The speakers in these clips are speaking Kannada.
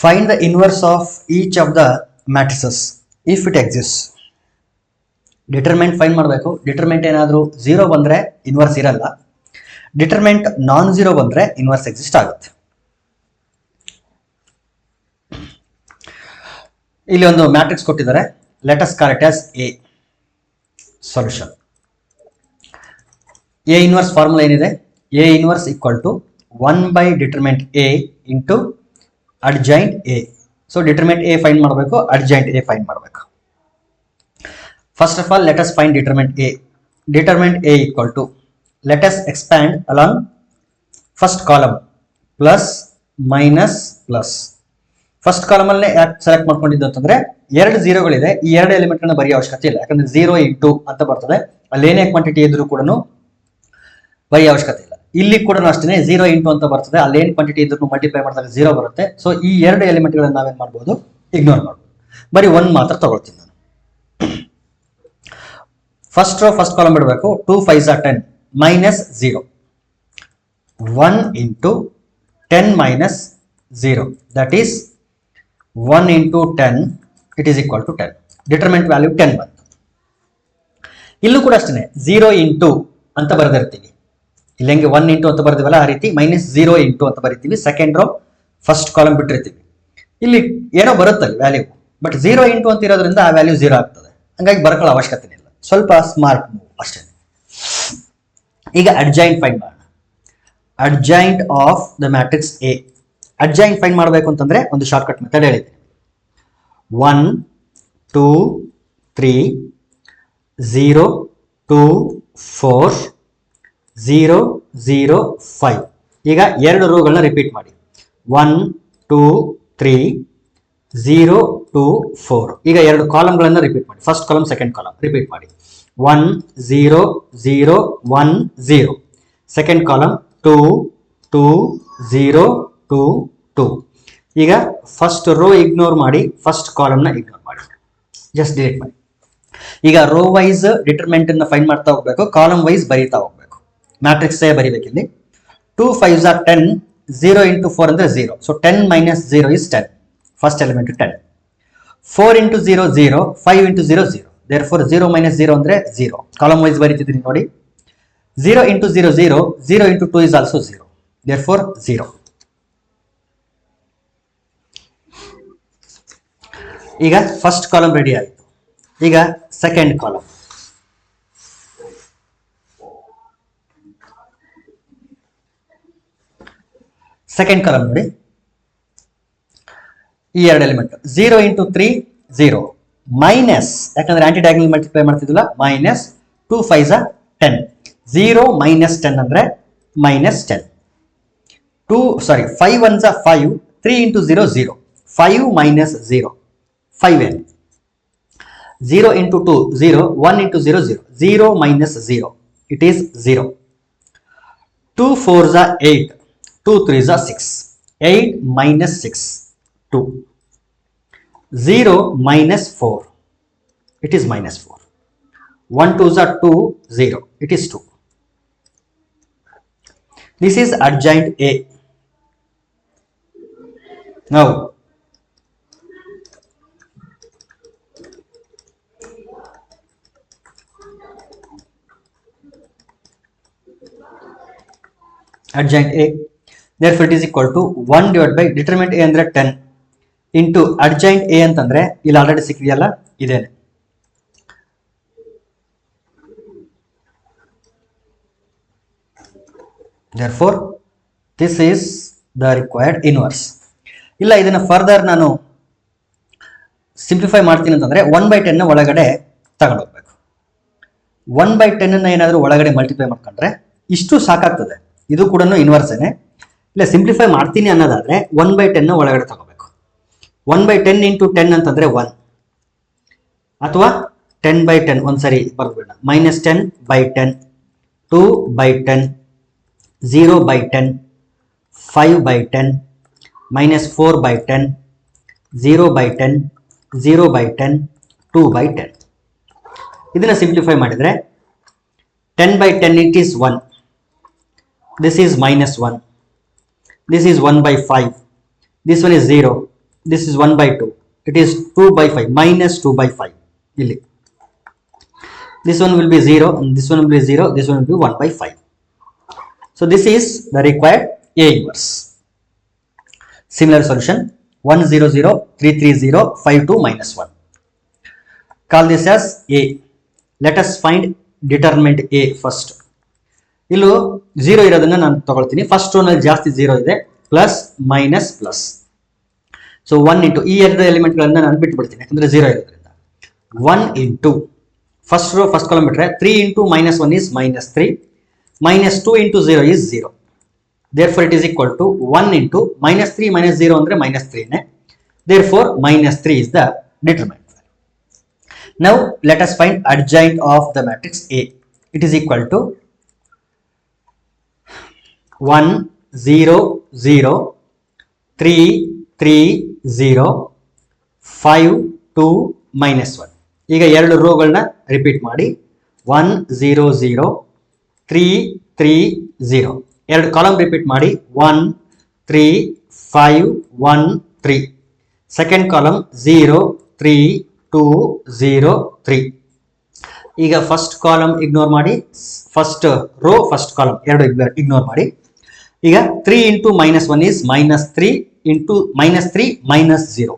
Find the inverse of each of the matrices if it exists. Determinant find ಮಾಡಬೇಕು. ಡಿಟರ್ಮೆಂಟ್ ಏನಾದರೂ 0 ಬಂದರೆ ಇನ್ವರ್ಸ್ ಇರಲ್ಲ. ಡಿಟರ್ಮೆಂಟ್ ನಾನ್ 0 ಬಂದರೆ ಇನ್ವರ್ಸ್ ಎಕ್ಸಿಸ್ಟ್ ಆಗುತ್ತೆ. ಇಲ್ಲಿ ಒಂದು ಮ್ಯಾಟ್ರಿಕ್ಸ್ ಕೊಟ್ಟಿದ್ದಾರೆ. Let us call it as A. Solution. A inverse formula ಏನಿದೆ? A inverse equal to 1 by determinant A into adjoint A. So determinant A find ಮಾಡಬೇಕು, ಅಡ್ಜಾಯಿಂಟ್ ಎ ಫೈಂಡ್ ಮಾಡಬೇಕು. First of all, let us find determinant A. Determinant A equal to, let us expand along first column, plus, minus, plus. First column ಅಲ್ಲಿ ಯಾಕೆ ಸೆಲೆಕ್ಟ್ ಮಾಡ್ಕೊಂಡಿದ್ದು ಅಂತಂದ್ರೆ 2 0ಗಳಿದೆ. ಈ 2 ಎಲಿಮೆಂಟ್ ಗಳನ್ನ ಬರೆಯೋ ಅವಶ್ಯಕತೆ ಇಲ್ಲ, ಯಾಕಂದ್ರೆ 0 ಇಂಟು ಅಂತ ಬರ್ತದೆ. ಅಲ್ಲಿ ಏನೇ ಕ್ವಾಂಟಿಟಿ ಇದ್ರೂ ಕೂಡ ಬರೆಯೋ ಅವಶ್ಯಕತೆ ಇಲ್ಲ. ಇಲ್ಲಿ ಕೂಡ ಅಷ್ಟೇ 0 ಇಂಟು ಅಂತ ಬರ್ತದೆ. ಅಲ್ಲಿ ಏನು ಕ್ವಾಂಟಿಟಿ ಇದ್ರೂ ಮಲ್ಟಿಪ್ಲೈ ಮಾಡಿದಾಗ 0 ಬರುತ್ತೆ. ಸೊ ಈ 2 ಎಲಿಮೆಂಟ್ ಗಳನ್ನ ನಾವೇನ್ ಮಾಡ್ಬೋದು? ಇಗ್ನೋರ್ ಮಾಡ್ಬೋದು. ಬರೀ 1 ಮಾತ್ರ ತಗೊಳ್ತೀನಿ ನಾನು. ಫಸ್ಟ್ ರೋ ಫಸ್ಟ್ ಕಾಲಮ್ ಬಿಡಬೇಕು. 2 5s are 10 minus 0. 1 into 10 minus 0, that is 1 into 10, it is equal to 10. Determinant value 10 ಬಂತು. ಇಲ್ಲೂ ಕೂಡ ಅಷ್ಟೇ 0 ಇಂಟು ಅಂತ ಬರೆದಿರ್ತೀವಿ. ಇಲ್ಲಿ ಹೆಂಗೆ 1 ಇಂಟು ಅಂತ ಬರೆದಿವಲ್ಲ ಆ ರೀತಿ ಮೈನಸ್ 0 ಇಂಟು ಅಂತ ಬರಿತೀವಿ. ಸೆಕೆಂಡ್ ರೋ ಫಸ್ಟ್ ಕಾಲಮ್ ಬಿಟ್ಟಿರ್ತೀವಿ. ಇಲ್ಲಿ ಏನೋ ಬರುತ್ತಲ್ಲ ವ್ಯಾಲ್ಯೂ, ಬಟ್ 0 ಇಂಟು ಅಂತ ಇರೋದ್ರಿಂದ ಆ ವ್ಯಾಲ್ಯೂ 0 ಆಗ್ತದೆ. ಹಂಗಾಗಿ ಬರ್ಕೊಳ್ಳೋ ಅವಶ್ಯಕತೆ ಇಲ್ಲ. ಸ್ವಲ್ಪ ಸ್ಮಾರ್ಟ್ ಮೂವ್ ಅಷ್ಟೇ. ಈಗ ಅಡ್ಜಾಯಿಂಟ್ ಫೈಂಡ್ ಮಾಡೋಣ. Adjoint of the matrix A. Adjoint find ಮಾಡಬೇಕು ಅಂತಂದ್ರೆ ಒಂದು ಶಾರ್ಟ್ಕಟ್ ಮೆಥಡ್ ಹೇಳಿದ್ದೀನಿ. 1 2 3 0 2 4 0 0 5. ಈಗ 2 ರೋಗಳನ್ನ ರಿಪೀಟ್ ಮಾಡಿ. 1 2 3 0 2 4. ಈಗ 2 ಕಾಲಮ್ಗಳನ್ನ ರಿಪೀಟ್ ಮಾಡಿ. First column second column repeat ಮಾಡಿ. 1 0 0 1 0. Second column 2 2 0 2 2. ಈಗ ಫಸ್ಟ್ ರೋ ಇಗ್ನೋರ್ ಮಾಡಿ, ಫಸ್ಟ್ ಕಾಲಮ್ನ ಇಗ್ನೋರ್ ಮಾಡಿ, ಜಸ್ಟ್ ಡಿಲೀಟ್ ಮಾಡಿ. ಈಗ ರೋ ವೈಸ್ ಡಿಟರ್ಮೆಂಟ್ ಅನ್ನ ಫೈಂಡ್ ಮಾಡ್ತಾ ಹೋಗ್ಬೇಕು, ಕಾಲಮ್ ವೈಸ್ ಬರೀತಾ ಹೋಗ್ಬೇಕು. ಮ್ಯಾಟ್ರಿಕ್ಸ್ ಬರೀಬೇಕು. ಇಲ್ಲಿ 2 5s are 10, 0 into 4 ಅಂದ್ರೆ 0. So 10 minus 0 is 10. First element 10. 4 into 0 0, 5 into 0 0. therefore 0 minus 0 ಅಂದ್ರೆ 0. ಕಾಲಮ್ ವೈಸ್ ಬರೀತಿದ್ದೀನಿ ನೋಡಿ. 0 into 0 0, 0 into 2 is also 0. therefore 0. ಈಗ ಫಸ್ಟ್ ಕಾಲಮ್ ರೆಡಿ ಆಯಿತು. ಈಗ ಸೆಕೆಂಡ್ ಕಾಲಮ್. ಸೆಕೆಂಡ್ ಕಾಲಮ್ ನೋಡಿ, ಈ 2 ಎಲಿಮೆಂಟ್ 0 ಇಂಟು 3 0 ಮೈನಸ್, ಯಾಕಂದ್ರೆ ಆಂಟಿ ಡಯಾಗನಲ್ ಮಲ್ಟಿಪ್ಲೈ ಮಾಡ್ತಿದ್ವಲ್ಲ, ಮೈನಸ್ 2 5s are 10. 0 minus 10 ಅಂದ್ರೆ minus 10. 5 1s are 5. 3 into 0 0. 5 minus 0 5n. 0 into 2 0. 1 into 0 0. 0 minus 0, it is 0. 2 4s are 8. 2 3s are 6. 8 minus 6 2. 0 minus 4, it is minus 4. 1 2s are 2, 0, it is 2. This is adjoint A. Now adjoint A, therefore it is equal to 1 divided by determinant A ಅಂದ್ರೆ 10 ಇಂಟು ಅಡ್ಜಾಯಿಂಟ್ ಎ ಅಂತಂದ್ರೆ ಇಲ್ಲಿ ಆಲ್ರೆಡಿ ಸಿಕ್ಕಿದೆಯಲ್ಲ ಇದೇನೆ. therefore this is the required inverse. ಇಲ್ಲ ಇದನ್ನ ಫರ್ದರ್ ನಾನು ಸಿಂಪ್ಲಿಫೈ ಮಾಡ್ತೀನಿ ಅಂತಂದ್ರೆ 1/10 ಒಳಗಡೆ ತಗೊಂಡು ಹೋಗ್ಬೇಕು. 1/10 ಏನಾದರೂ ಒಳಗಡೆ ಮಲ್ಟಿಪ್ಲೈ ಮಾಡ್ಕೊಂಡ್ರೆ ಇಷ್ಟು ಸಾಕಾಗ್ತದೆ. ಇದು ಕೂಡ ಇನ್ವರ್ಸೇನೆ. ಇಲ್ಲ ಸಿಂಪ್ಲಿಫೈ ಮಾಡ್ತೀನಿ ಅನ್ನೋದಾದ್ರೆ 1/10 ಒಳಗಡೆ ತಗೋಬೇಕು. 1/10 into 10 ಅಂತಂದ್ರೆ 1, ಅಥವಾ 10/10 ಒಂದ್ಸರಿ ಬರ್ದ್ಬಿಡೋಣ. Minus 10/10, 2/10, 0/10, 5/10, minus 4/10, 0/10, 0/10, 2/10. ಇದನ್ನ ಸಿಂಪ್ಲಿಫೈ ಮಾಡಿದ್ರೆ 10/10 it is 1. This is minus 1. This is 1/5. This one is 0. this is 1 by 2, it is 2 by 5, minus 2 by 5 ಇಲ್ಲಿ. This one will be 0 and this one will be 0, this one will be 1 by 5. So this is the required A inverse. Similar solution 1 0 0 3 3 0 5 2 minus 1. Call this as A. Let us find determinant A first. ಇಲ್ಲೂ 0 ಇರೋದನ್ನ ನಾನು ತಗೊಳ್ತೀನಿ. ಫಸ್ಟ್ ರೋ ನಲ್ಲಿ ಜಾಸ್ತಿ 0 ಇದೆ, plus minus plus. So 1 into ಈ ಎರಡು ಎಲಿಮೆಂಟ್ ಗಳನ್ನ ನಾನು ಬಿಟ್ಬಿಡ್ತೀನಿ ಯಾಕಂದ್ರೆ 0 ಇರೋದ್ರಿಂದ. 1 into first row first column ಬಿಟ್ರೆ 3 into minus 1 is minus 3, minus 2 into 0 is 0. Therefore it is equal to 1 into minus 3 minus 0 ಅಂದ್ರೆ minus 3 ನೇ. Therefore minus 3 is the determinant value. Now let us find adjoint of the matrix A. It is equal to 1 0 0 3 3 0 5 2 minus 1. ಈಗ ಎರಡು ರೋಗಳನ್ನ ರಿಪೀಟ್ ಮಾಡಿ 1 0 0 3 3 0. ಎರಡು ಕಾಲಮ್ ರಿಪೀಟ್ ಮಾಡಿ 1 3 5 1 3. Second column 0 3 2 0 3. ಈಗ ಫಸ್ಟ್ ಕಾಲಮ್ ಇಗ್ನೋರ್ ಮಾಡಿ, ಫಸ್ಟ್ ರೋ ಫಸ್ಟ್ ಕಾಲಮ್ ಎರಡು ಇಗ್ನೋರ್ ಮಾಡಿ. ಈಗ 3 into minus 1 is minus 3 into minus 3 minus 0,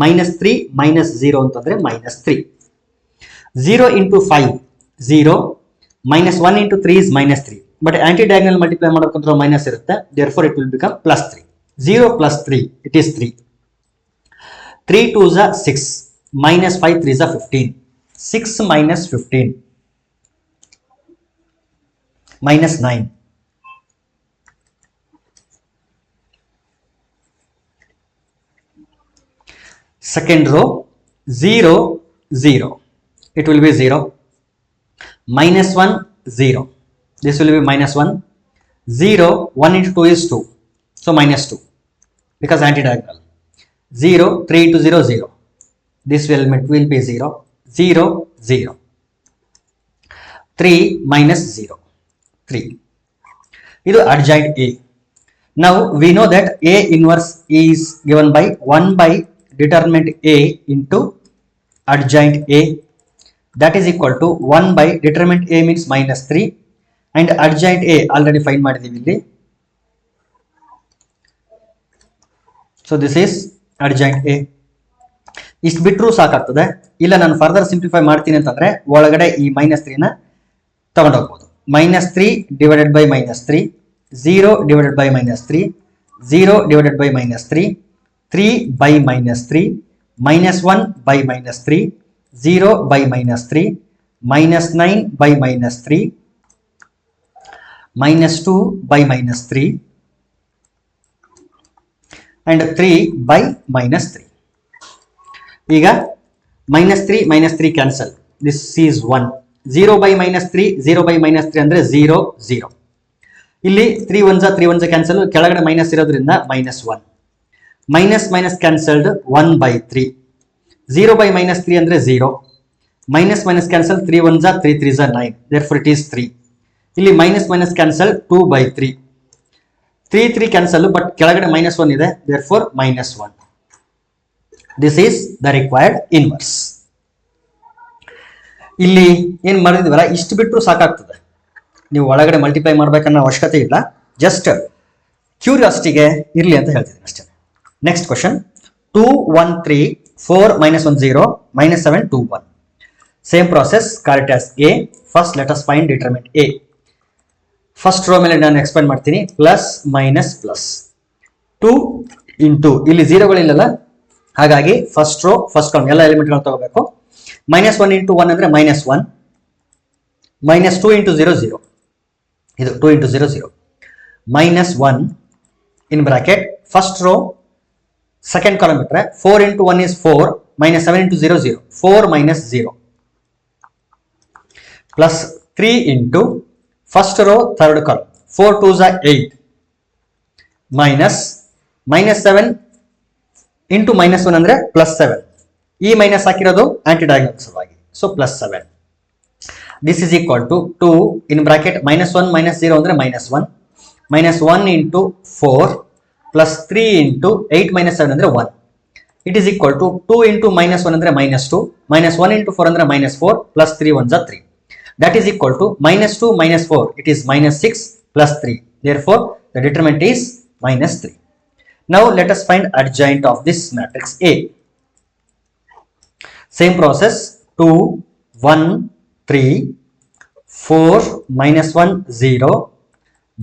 minus 3 minus 0 ಅಂತಂದ್ರೆ minus 3. 0 into 5 0, minus 1 into 3 is minus 3, but anti-diagonal multiply ಮಾಡಬೇಕಂದ್ರೆ ಮೈನಸ್ ಇರುತ್ತೆ. Therefore it will become plus 3. 0 plus 3 it is 3. 3 2s are 6, minus 5 3s are 15. 6 minus 15 minus 9. Second row 0 0, it will be 0, minus 1 0, this will be minus 1, 0 1 into 2 is 2, so minus 2 because anti-diagonal. 0 3 into 0 0, this element will be 0 0 0. 3 minus 0 3. This is adjoint A. Now we know that A inverse is given by 1 by determinant A into adjoint A, that is equal to 1 by determinant A means minus 3 and adjoint A already find ಮಾಡಿದೀವಿ ಇಲ್ಲಿ. So this is adjoint A. ಇಷ್ಟು ಬಿಟ್ಟರೂ ಸಾಕಾಗ್ತದೆ. ಇಲ್ಲ ನಾನು ಫರ್ದರ್ ಸಿಂಪ್ಲಿಫೈ ಮಾಡ್ತೀನಿ ಅಂತಂದ್ರೆ ಒಳಗಡೆ ಈ ಮೈನಸ್ 3 ನ ತಗೊಂಡೋಗ್ಬೋದು. Minus 3 divided by minus 3, 0 divided by minus 3, 0 divided by minus 3, 3 by minus 3, minus 1 by minus 3, 0 by minus 3, minus 9 by minus 3, minus 2 by minus 3 and 3 by minus 3. ಈಗ minus 3 cancel, this is 1. 0 by minus 3, 0 by minus 3 ಅಂದ್ರೆ 0 0. ಇಲ್ಲಿ 3 1s cancel, ಕೆಳಗಡೆ ಮೈನಸ್ ಇರೋದ್ರಿಂದ minus 1. Minus minus cancelled 1 by 3. 0 by minus 3 andre 0. Minus minus cancel 3 1s are 3 3s are 9. Therefore it is 3. Illi minus minus cancel 2 by 3. 3 3 cancel but ಕೆಳಗಡೆ minus 1 ಇದೆ. Therefore minus 1. This is the required inverse. ಇಲ್ಲಿ ಏನು ಮಾಡಿದಿವಲ್ಲ ಇಷ್ಟು ಬಿಟ್ಟರು ಸಾಕಾಗ್ತದೆ. ನೀವು ಒಳಗಡೆ ಮಲ್ಟಿಪ್ಲೈ ಮಾಡಬೇಕನ್ನೋ ಅವಶ್ಯಕತೆ ಇಲ್ಲ. ಜಸ್ಟ್ ಕ್ಯೂರಿಯಾಸಿಟಿಗೆ ಇರಲಿ ಅಂತ ಹೇಳ್ತಿದ್ದೀನಿ ಅಷ್ಟೇ. Next question 2 1 3 4 minus 1 0 minus 7 2 1. Same process, call it as A. First let us find determinant A. First row ಮೇಲೆ ನಾನು ಎಕ್ಸ್ಪ್ಯಾಂಡ್ ಮಾಡ್ತೀನಿ, ಪ್ಲಸ್ ಮೈನಸ್ ಪ್ಲಸ್ 2 ಇಂಟು ಇಲ್ಲಿ 0 ಗಳಿಲ್ಲಲ್ಲ, ಹಾಗಾಗಿ ಫಸ್ಟ್ ರೋ ಫಸ್ಟ್ ಕಾಲಮ್ ಎಲ್ಲ ಎಲಿಮೆಂಟ್ ಗಳು ತಗೋಬೇಕು. ಮೈನಸ್ 1 ಇಂಟು 1 ಅಂದ್ರೆ ಮೈನಸ್ 1, ಮೈನಸ್ 2 ಇಂಟು 0 0, ಇದು 2 into 0 0, minus 1 in bracket first row second column bitre 4 into 1 is 4, minus 7 into 0 0, 4 minus 0, plus 3 into first row third column 4 2s are 8, minus minus 7 into minus 1 andre plus 7. ಈ ಮೈನಸ್ ಹಾಕಿರೋದು ಆಂಟಿ ಡಯಾಗೋನಲ್ ಸಲುವಾಗಿ, so plus 7. This is equal to 2 in bracket minus 1 minus 0 ಅಂದ್ರೆ minus 1, minus 1 into 4 plus 3 into 8 minus 7 ಅಂದ್ರೆ 1. It is equal to 2 into minus 1 ಅಂದ್ರೆ -2, -1 ಇಂಟು 4 ಅಂದ್ರೆ -4, plus 3 1 3. That is equal to -2 -4. It is -6 plus 3. Therefore, the determinant is -3. Now, let us find adjoint of this matrix A. Same process. 2 1 3 4 -1 0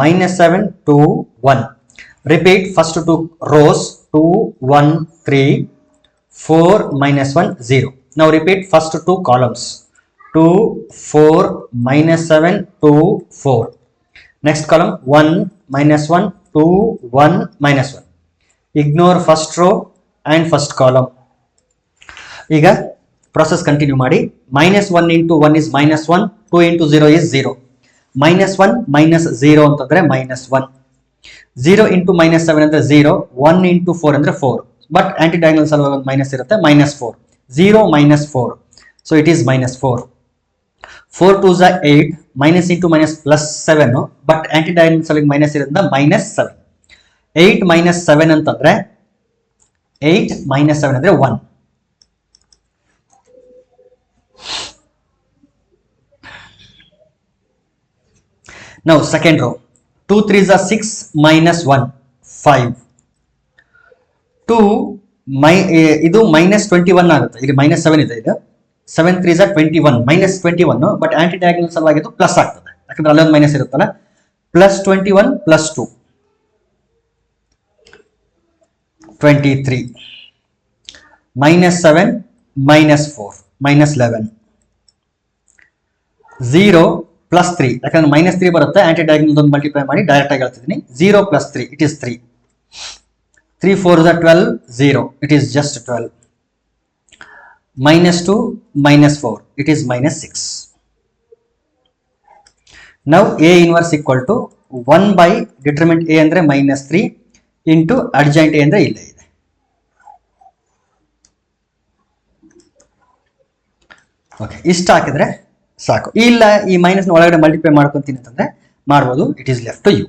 -7 2 1. Repeat first two rows. 2 1 3 4 -1 0. Now repeat first two columns. 2 4 -7 2 4. Next column 1 -1 2 1 -1. Ignore first row and first column. ಈಗ process continue ಮಾಡಿ. -1 into 1 is -1, 2 into 0 is 0. -1 minus 0 ಅಂತಂದ್ರೆ -1. 0 into -7 ಅಂದ್ರೆ 0, 1 into 4 ಅಂದ್ರೆ 4. But anti-diagonal ಸಲುವಾಗಿ ಒಂದು ಮೈನಸ್ ಇರುತ್ತೆ, -4. 0 minus 4. So it is -4. 4 2s are 8, minus into minus plus 7, but anti-diagonal ಸಲುವಾಗಿ ಮೈನಸ್ ಇರೋದ್ರಿಂದ -7. 8 minus 7 ಅಂತಂದ್ರೆ 8 minus 7 ಅಂದ್ರೆ 1. Now second row. 2 3s are 6, minus 1 5. 2 ಇದು -21 ಆಗುತ್ತೆ. ಇಲ್ಲಿ -7 ಇದೆ. ಇದು 7 3s are 21, -21, but aunty diagonal ಸಲುವಾಗಿ ಇದು ಪ್ಲಸ್ ಆಗ್ತದೆ, ಯಾಕಂದ್ರೆ ಅಲ್ಲೊಂದು ಮೈನಸ್ ಇರುತ್ತಲ್ಲ. +21 + 2 23, -7 -4 -11, 0 + 3, ಯಾಕಂದ್ರೆ -3 ಬರುತ್ತೆ, ಆಂಟಿ ಡಯಾಗೋನಲ್ ಒಂದು ಮಲ್ಟಿಪ್ಲೈ ಮಾಡಿ ಡೈರೆಕ್ಟ್ ಆಗಿ ಹೇಳ್ತಿದ್ದೀನಿ. 0 + 3 it is 3. 3 4s are 12, 0, it is just 12. -2 -4, it is -6. Now A inverse equal to 1 by determinant A ಅಂದ್ರೆ -3 into adjoint A ಅಂದ್ರೆ ಇಲ್ಲೇ ಇದೆ. ಓಕೆ, ಇಷ್ಟ ಹಾಕಿದ್ರೆ ಸಾಕು. ಇಲ್ಲ ಈ ಮೈನಸ್ ಒಳಗಡೆ ಮಲ್ಟಿಪ್ಲೈ ಮಾಡ್ಕೊಂತೀನಿ ಅಂತಂದ್ರೆ ಮಾಡ್ಬೋದು. It is left to you.